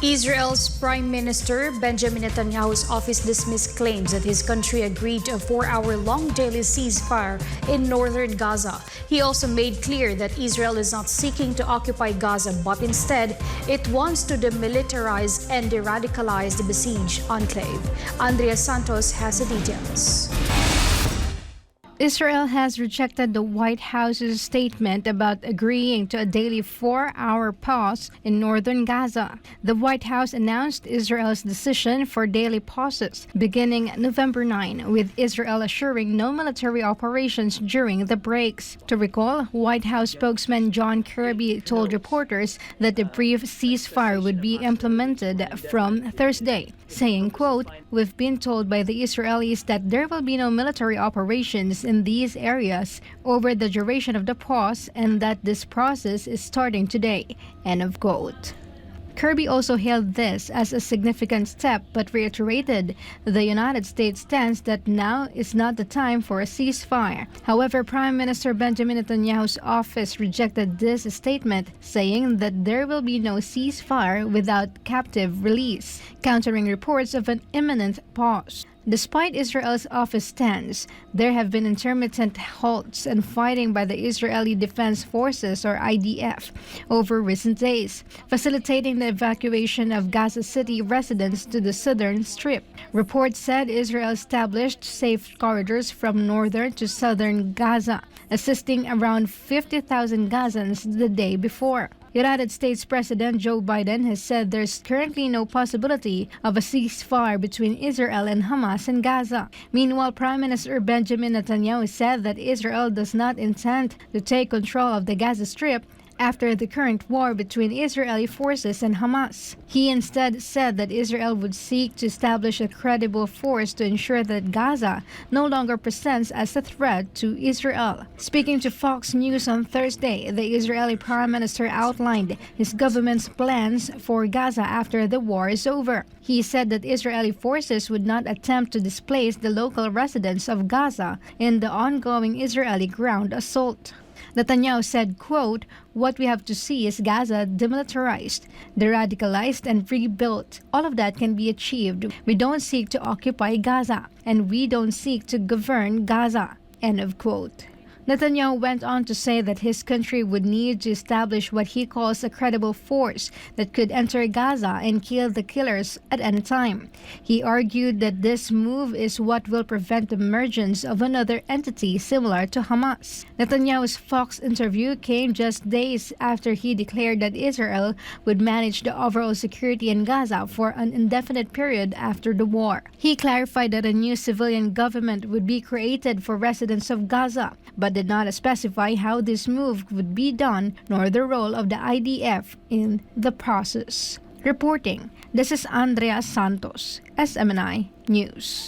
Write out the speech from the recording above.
Israel's Prime Minister Benjamin Netanyahu's office dismissed claims that his country agreed to a 4-hour-long daily ceasefire in Northern Gaza. He also made clear that Israel is not seeking to occupy Gaza, but instead, it wants to demilitarize and deradicalize the besieged enclave. Andrea Santos has the details. Israel has rejected the White House's statement about agreeing to a daily 4-hour pause in northern Gaza. The White House announced Israel's decision for daily pauses beginning November 9, with Israel assuring no military operations during the breaks. To recall, White House spokesman John Kirby told reporters that the brief ceasefire would be implemented from Thursday, saying, quote, "We've been told by the Israelis that there will be no military operations in these areas over the duration of the pause and that this process is starting today," end of quote. Kirby also hailed this as a significant step but reiterated the United States' stance that now is not the time for a ceasefire. However, Prime Minister Benjamin Netanyahu's office rejected this statement, saying that there will be no ceasefire without captive release, countering reports of an imminent pause. Despite Israel's office stance, there have been intermittent halts and fighting by the Israeli Defense Forces, or IDF, over recent days, facilitating the evacuation of Gaza City residents to the southern strip. Reports said Israel established safe corridors from northern to southern Gaza, assisting around 50,000 Gazans the day before. United States President Joe Biden has said there's currently no possibility of a ceasefire between Israel and Hamas in Gaza. Meanwhile, Prime Minister Benjamin Netanyahu said that Israel does not intend to take control of the Gaza Strip after the current war between Israeli forces and Hamas. He instead said that Israel would seek to establish a credible force to ensure that Gaza no longer presents as a threat to Israel. Speaking to Fox News on Thursday, the Israeli Prime Minister outlined his government's plans for Gaza after the war is over. He said that Israeli forces would not attempt to displace the local residents of Gaza in the ongoing Israeli ground assault. Netanyahu said, quote, "What we have to see is Gaza demilitarized, deradicalized, and rebuilt. All of that can be achieved. We don't seek to occupy Gaza, and we don't seek to govern Gaza," end of quote. Netanyahu went on to say that his country would need to establish what he calls a credible force that could enter Gaza and kill the killers at any time. He argued that this move is what will prevent the emergence of another entity similar to Hamas. Netanyahu's Fox interview came just days after he declared that Israel would manage the overall security in Gaza for an indefinite period after the war. He clarified that a new civilian government would be created for residents of Gaza, but did not specify how this move would be done nor the role of the IDF in the process. Reporting, this is Andrea Santos, SMNI News.